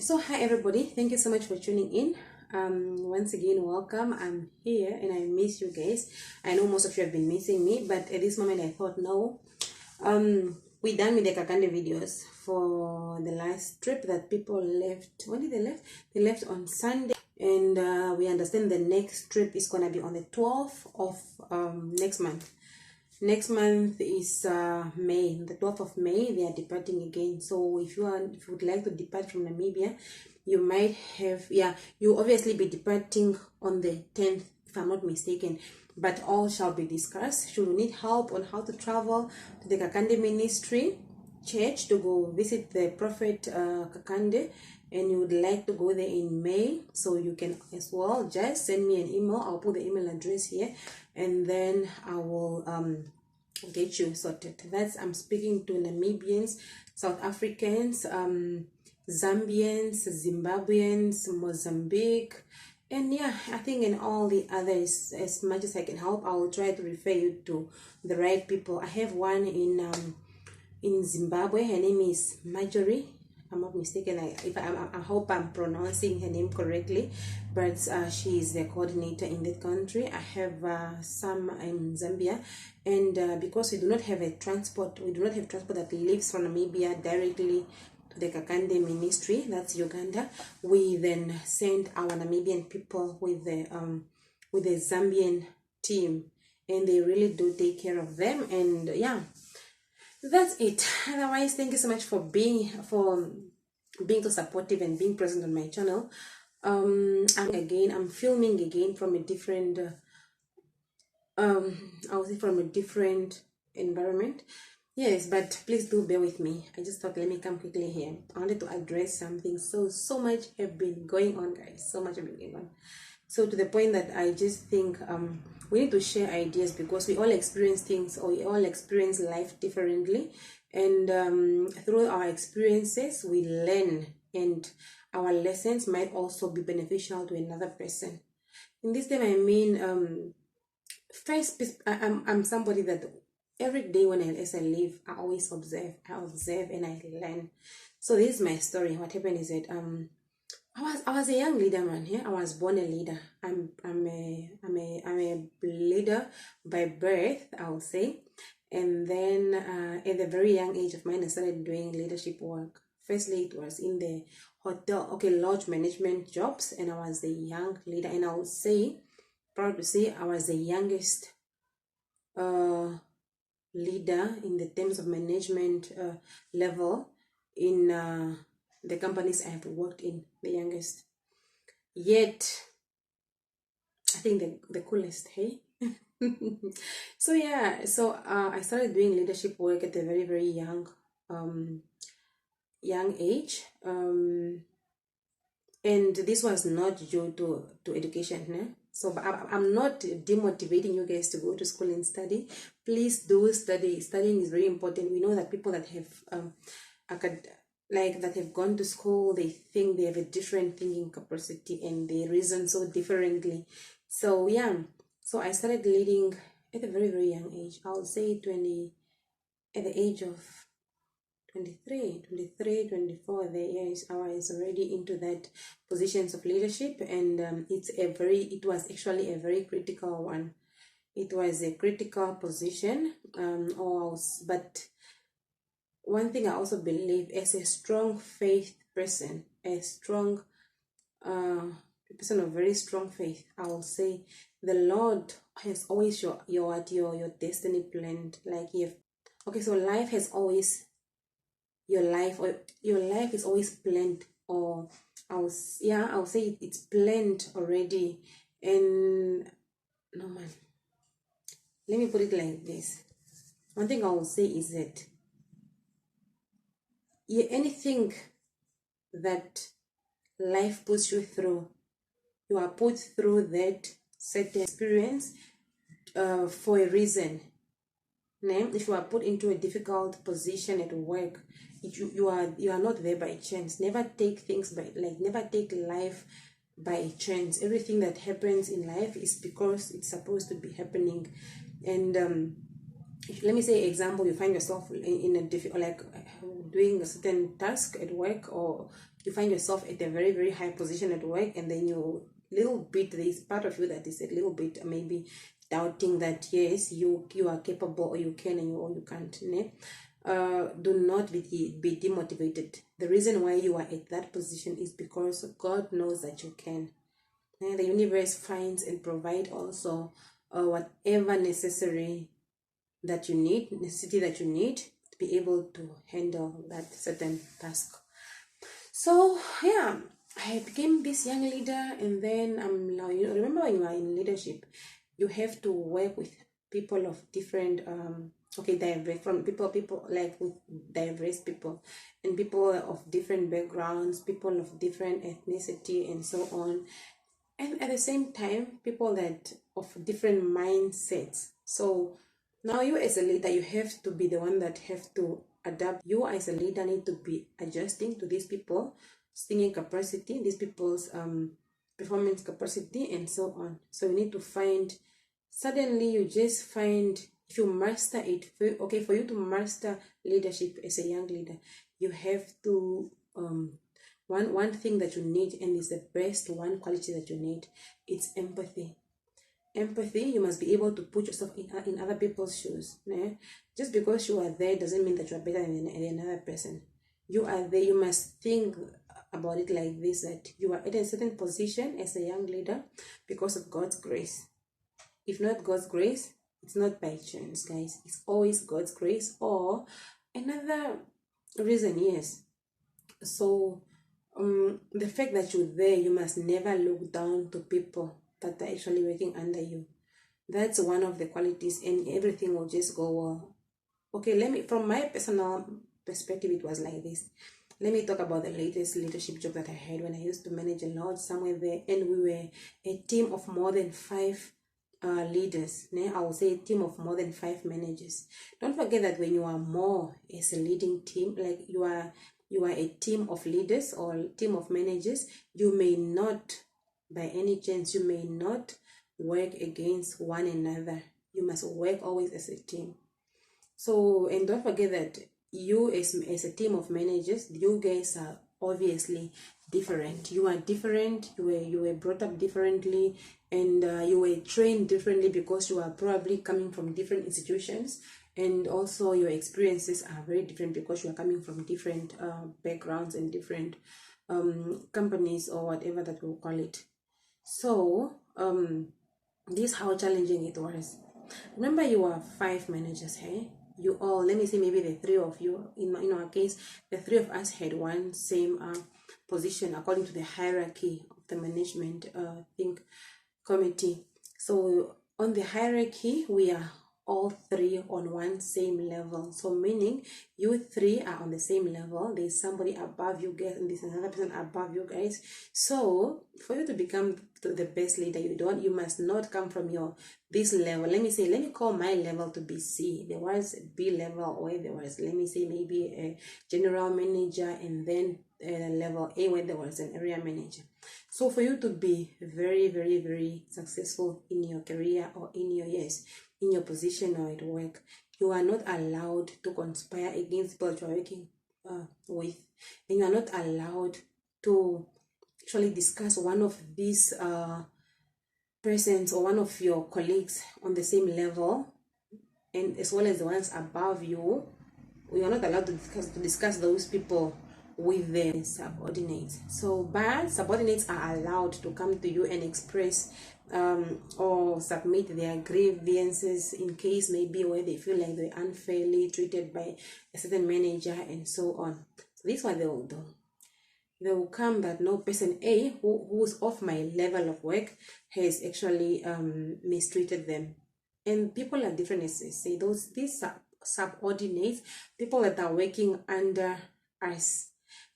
So hi everybody, thank you so much for tuning in. Once again, welcome. I'm here and I miss you guys. I know most of you have been missing me, but at this moment I thought no. We're done with the Kakande videos for the last trip that people left. When did they left? They left on Sunday, and we understand the next trip is gonna be on the 12th of next month. Next month is May, the 12th of May. They are departing again. So if you would like to depart from Namibia, you might have, you obviously be departing on the 10th, if I'm not mistaken. But all shall be discussed. Should you need help on how to travel to the Kakande Ministry church to go visit the prophet Kakande, and you would like to go there in May, so you can as well just send me an email. I'll put the email address here, and then I will get you sorted. I'm speaking to Namibians, South Africans, Zambians, Zimbabweans, Mozambique, and I think in all the others. As much as I can help, I will try to refer you to the right people. I have one in Zimbabwe. Her name is Marjorie. I'm not mistaken. I hope I'm pronouncing her name correctly, but she is the coordinator in that country. I have some in Zambia, and because we do not have transport that leaves from Namibia directly to the Kakande Ministry, that's Uganda. We then send our Namibian people with the Zambian team, and they really do take care of them. And that's it. Otherwise, thank you so much for being so supportive and being present on my channel. I'm filming again from a different I would say from a different environment. Yes, but please do bear with me. I just thought let me come quickly here. I wanted to address something. So much have been going on, guys. So much have been going on. So to the point that I just think we need to share ideas, because we all experience things, or we all experience life differently, and through our experiences we learn, and our lessons might also be beneficial to another person. In this time, I mean, first, I'm somebody that every day as I live, I always observe and I learn. So this is my story. What happened is that I was a young leader, man. I was born a leader. I'm a leader by birth, I would say. And then at the very young age of mine, I started doing leadership work. Firstly, it was in the lodge management jobs, and I was the young leader. And I would say, proud to say, I was the youngest leader in the terms of management level in the companies I have worked in, the youngest. Yet, I think the coolest, hey? So I started doing leadership work at a very, very young age. And this was not due to education, né? So I'm not demotivating you guys to go to school and study. Please do study. Studying is very important. We know that people that have that have gone to school, they think they have a different thinking capacity and they reason so differently. So so I started leading at a very, very young age. I would say at the age of 23, 24, I was already into that positions of leadership, and it was actually a very critical one. It was a critical position, but one thing I also believe, as a strong faith person, person of very strong faith, I will say the Lord has always your destiny planned. So life has always your life is always planned, or I'll say it's planned already. And no, man, let me put it like this. One thing I will say is that anything that life puts you through, you are put through that certain experience for a reason. If you are put into a difficult position at work, you are not there by chance. Never take life by chance. Everything that happens in life is because it's supposed to be happening. And let me say example, you find yourself in a like doing a certain task at work, or you find yourself at a very very high position at work, and then you little bit, there is part of you that is a little bit maybe doubting that yes, you are capable, or you can, and you, or you can't, né? Do not be demotivated. The reason why you are at that position is because God knows that you can. And the universe finds and provide also whatever necessary that you need, necessity that you need to be able to handle that certain task. So yeah, I became this young leader, and then I'm now, you know, remember when you are in leadership, you have to work with people of different diverse, from people like with diverse people, and people of different backgrounds, people of different ethnicity and so on, and at the same time people that of different mindsets. So now you as a leader, you have to be the one that have to adapt. You as a leader need to be adjusting to these people singing capacity, these people's performance capacity and so on. So you need to find, suddenly you just find, if you master it, for you to master leadership as a young leader, you have to one thing that you need, and is the best one quality that you need, it's empathy. Empathy, you must be able to put yourself in other people's shoes, né? Just because you are there doesn't mean that you are better than another person. You are there, you must think about it like this, that you are at a certain position as a young leader because of God's grace. If not God's grace, it's not by chance, guys. It's always God's grace or another reason, yes. So the fact that you're there, you must never look down to people that are actually working under you. That's one of the qualities, and everything will just go well. Okay, from my personal perspective, it was like this. Let me talk about the latest leadership job that I had when I used to manage a lodge somewhere there, and we were a team of more than 5 leaders. I would say a team of more than 5 managers. Don't forget that when you are more as a leading team, like you are a team of leaders or a team of managers, you may not, by any chance, you may not work against one another. You must work always as a team. So, and don't forget that you as a team of managers, you guys are obviously different. You are different. You were brought up differently, and you were trained differently because you are probably coming from different institutions, and also your experiences are very different because you are coming from different backgrounds and different companies, or whatever that we'll call it. So this is how challenging it was. Remember, you are 5 managers, hey? You all, let me say, maybe the 3 of you, in our case, the 3 of us had one same position according to the hierarchy of the management committee. So on the hierarchy, we are all 3 on one same level. So meaning you 3 are on the same level. There's somebody above you guys, and there's another person above you guys. So for you to become the best leader, you must not come from this level. Let me call my level to be C. There was B level, where there was, let me say, maybe a general manager, and then level A, where there was an area manager. So for you to be very, very, very successful in your career, or in your position or at work, you are not allowed to conspire against people you are working with, and you are not allowed to actually discuss one of these persons or one of your colleagues on the same level, and as well as the ones above you. We are not allowed to discuss those people with the subordinates. So, but subordinates are allowed to come to you and express or submit their grievances in case maybe where they feel like they're unfairly treated by a certain manager and so on. So this is what they will do. They will come that no, person A who's off my level of work has actually mistreated them. And people are different, as I say. These subordinates, people that are working under us,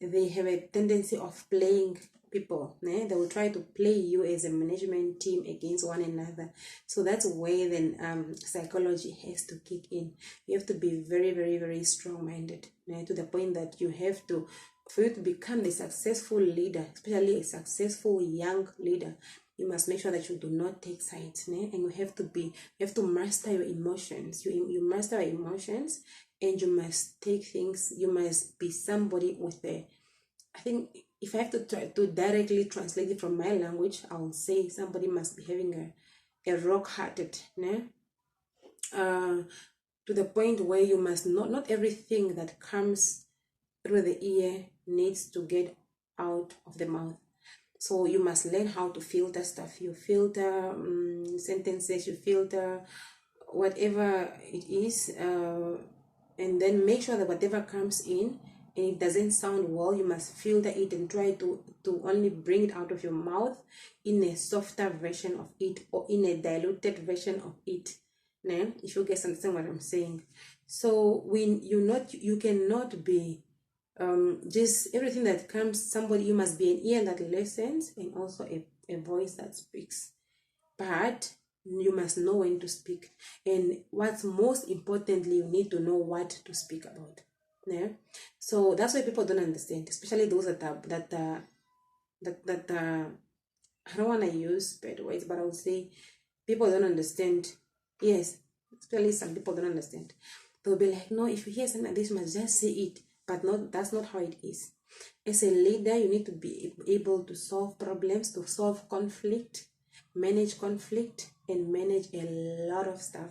they have a tendency of playing people. They will try to play you as a management team against one another. So that's where then psychology has to kick in. You have to be very, very, very strong-minded, to the point that you have to, for you to become the successful leader, especially a successful young leader, you must make sure that you do not take sides, né? And you have to master your emotions. You master your emotions, and you must take things. You must be somebody with a. I think if I have to try to directly translate it from my language, I will say somebody must be having a rock-hearted, né? To the point where you must not everything that comes through the ear needs to get out of the mouth. So you must learn how to filter stuff. You filter sentences, you filter whatever it is, and then make sure that whatever comes in and it doesn't sound well, you must filter it and try to only bring it out of your mouth in a softer version of it, or in a diluted version of it. Né? If you guys understand what I'm saying. So when you cannot be just everything that comes, somebody, you must be an ear that listens and also a voice that speaks. But you must know when to speak, and what's most importantly, you need to know what to speak about. Yeah. So that's why people don't understand, especially those that I don't want to use bad words, but I would say people don't understand. Yes, especially some people don't understand. They'll be like, no, if you hear something like this, you must just say it. But that's not how it is. As a leader, you need to be able to solve problems, to solve conflict, manage conflict, and manage a lot of stuff.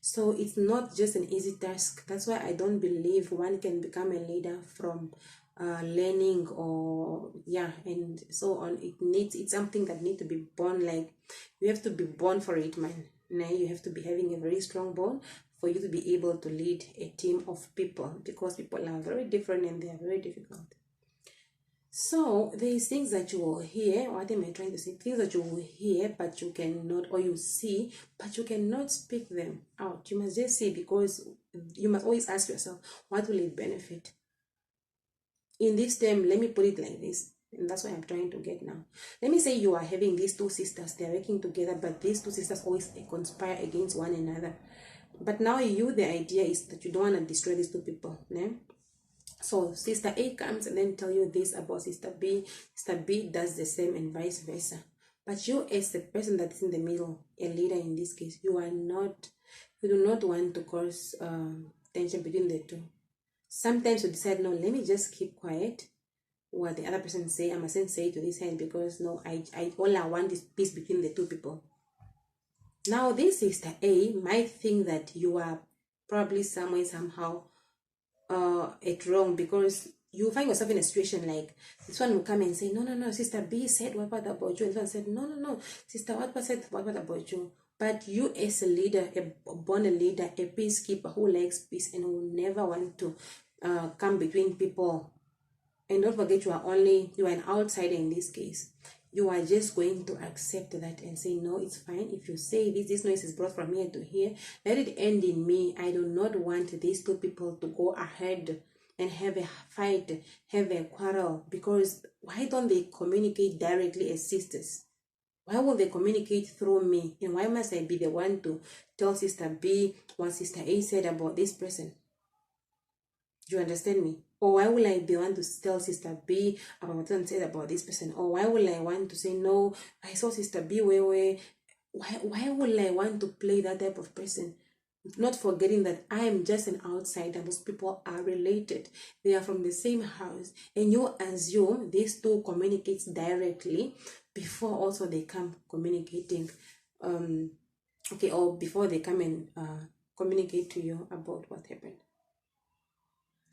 So it's not just an easy task. That's why I don't believe one can become a leader from learning and so on. It's something that needs to be born. Like, you have to be born for it, man. Now you have to be having a very strong bone for you to be able to lead a team of people, because people are very different and they are very difficult. So there's things that you will hear. What am I trying to say? Things that you will hear, but you cannot, or you see, but you cannot speak them out. You must just see, because you must always ask yourself, what will it benefit? In this term, let me put it like this, and that's what I'm trying to get now. Let me say you are having these two sisters, they're working together, but these two sisters always conspire against one another. But now the idea is that you don't want to destroy these two people. Né? So sister A comes and then tell you this about sister B. Sister B does the same, and vice versa. But you, as the person that's in the middle, a leader in this case, you do not want to cause tension between the two. Sometimes you decide, no, let me just keep quiet. What the other person say, I mustn't say to this hand, because no, all I want is peace between the two people. Now this sister A might think that you are probably somehow it wrong, because you find yourself in a situation like this one will come and say, no, sister B said what about you, and this one said, no, sister what said what about you. But you, as a leader, a born leader, a peacekeeper who likes peace and who never want to come between people. And don't forget, you are an outsider in this case. You are just going to accept that and say, no, it's fine. If you say this noise is brought from here to here, let it end in me. I do not want these two people to go ahead and have a fight, have a quarrel. Because why don't they communicate directly as sisters? Why will they communicate through me? And why must I be the one to tell sister B what sister A said about this person? Do you understand me? Or why will I be one to tell sister B about what I said about this person? Or why will I want to say, no, I saw sister B where? Why will I want to play that type of person? Not forgetting that I am just an outsider. Those people are related. They are from the same house. And you assume these two communicates directly before also they come communicating. Or before they come and communicate to you about what happened.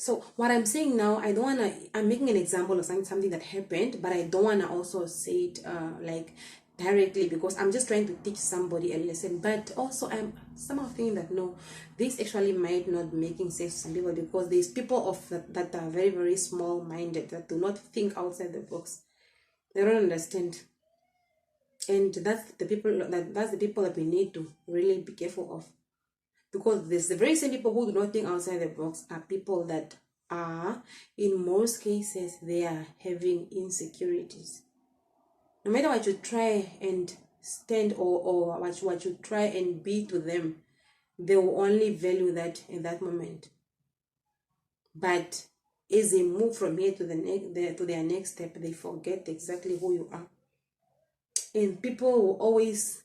So what I'm saying now, I'm making an example of something that happened, but I don't want to also say it like directly, because I'm just trying to teach somebody a lesson. But also I'm somehow thinking that, no, this actually might not be making sense to some people, because there's people that are very, very small-minded, that do not think outside the box. They don't understand. And that's the people that we need to really be careful of. Because there's the very same people who do not think outside the box are people that are, in most cases, they are having insecurities. No matter what you try and stand or what you try and be to them, they will only value that in that moment. But as they move from here to their next step, they forget exactly who you are. and people will always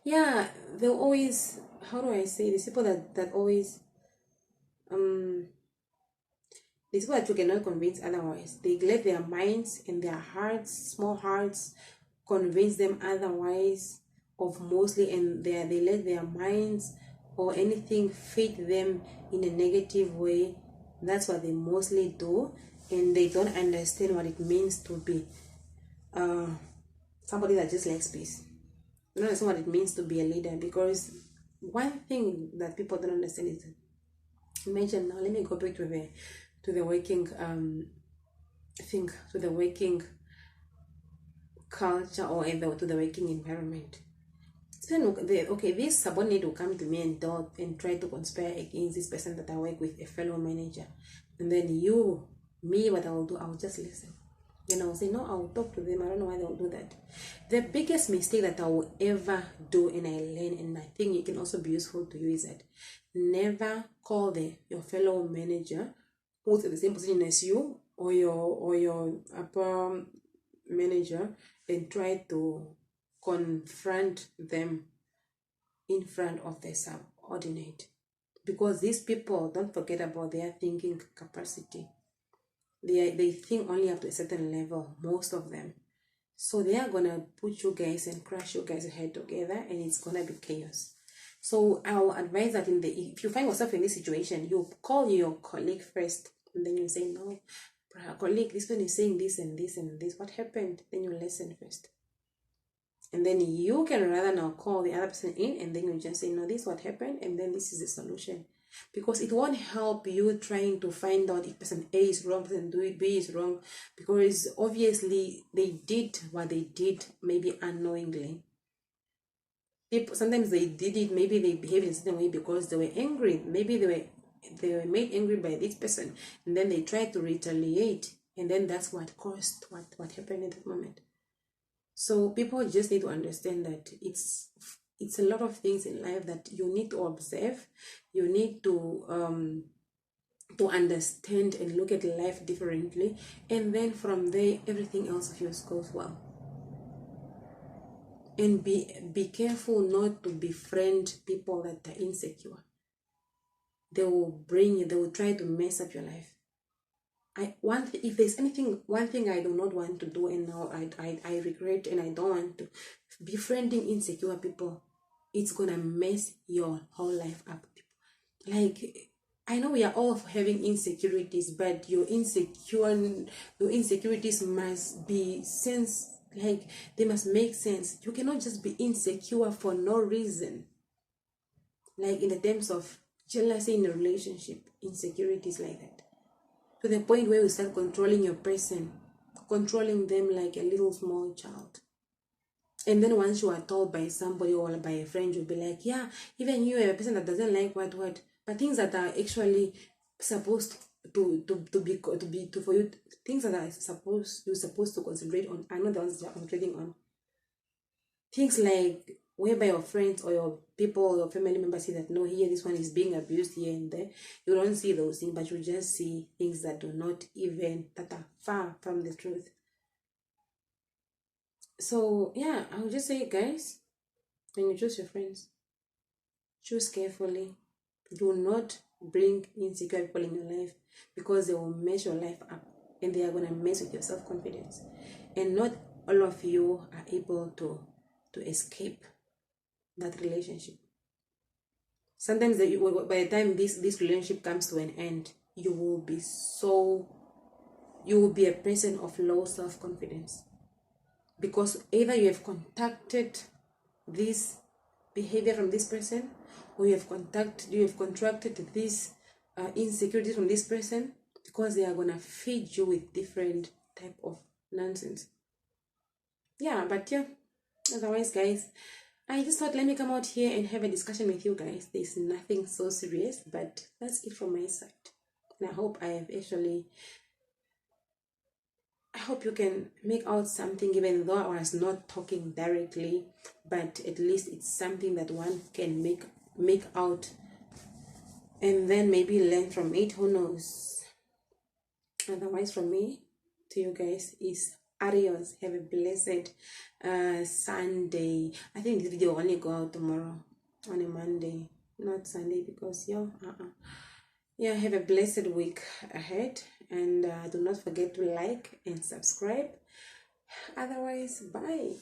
yeah, they'll always, how do I say this, people that always these people that you cannot convince otherwise. They let their minds and their hearts, small hearts, convince them otherwise of mostly, and they let their minds or anything feed them in a negative way. That's what they mostly do, and they don't understand what it means to be somebody that just likes peace. They don't understand what it means to be a leader, because one thing that people don't understand is, imagine now, let me go back to the working to the working culture, or to the working environment. Then okay, this subordinate will come to me and talk and try to conspire against this person that I work with, a fellow manager, and then what I will do, I will just listen. Then I will say, no, I will talk to them. I don't know why they will do that. The biggest mistake that I will ever do, and I learn, and I think it can also be useful to you, is that never call your fellow manager who's in the same position as you, or your upper manager, and try to confront them in front of the subordinate, because these people, don't forget about their thinking capacity. They think only up to a certain level, most of them. So they are gonna put you guys and crush you guys' head together, and it's gonna be chaos. So I will advise that if you find yourself in this situation, you call your colleague first, and then you say, no, colleague, this one is saying this and this and this. What happened? Then you listen first. And then you can rather now call the other person in, and then you just say, no, this is what happened, and then this is the solution. Because it won't help you trying to find out if person A is wrong, person B is wrong, because obviously they did what they did, maybe unknowingly. Sometimes they did it, maybe they behaved in a certain way because they were angry. Maybe they were made angry by this person, and then they tried to retaliate, and then that's what caused what happened at that moment. So people just need to understand that it's a lot of things in life that you need to observe. You need to understand and look at life differently, and then from there everything else of yours goes well. And be careful not to befriend people that are insecure. They will try to mess up your life. If there's one thing I do not want to do, and now I regret, and I don't want to, befriending insecure people. It's gonna mess your whole life up. Like, I know we are all having insecurities, but your insecurities must be they must make sense. You cannot just be insecure for no reason. Like in the terms of jealousy in a relationship, insecurities like that. To the point where you start controlling your person, controlling them like a little small child. And then once you are told by somebody or by a friend, you'll be like, yeah, even you are a person that doesn't like what, but things that are actually supposed for you, things that you're supposed to concentrate on are not the ones that you're concentrating on. Things like whereby your friends or your people or your family members see that, no, here this one is being abused here and there. You don't see those things, but you just see things that are far from the truth. So yeah, I would just say, guys, when you choose your friends, choose carefully. Do not bring insecure people in your life, because they will mess your life up, and they are going to mess with your self-confidence. And not all of you are able to escape that relationship. Sometimes by the time this relationship comes to an end, you will be a person of low self-confidence, because either you have contacted this behavior from this person, or you have contracted this insecurity from this person, because they are gonna feed you with different type of nonsense. Yeah, but yeah, otherwise, guys, I just thought, let me come out here and have a discussion with you guys. There's nothing so serious, but that's it from my side. And I hope I hope you can make out something, even though I was not talking directly, but at least it's something that one can make out, and then maybe learn from it. Who knows? Otherwise, from me to you guys is Adios. Have a blessed Sunday. I think this video will only go out tomorrow on a Monday, not Sunday, because yeah, have a blessed week ahead, and do not forget to like and subscribe. Otherwise, bye.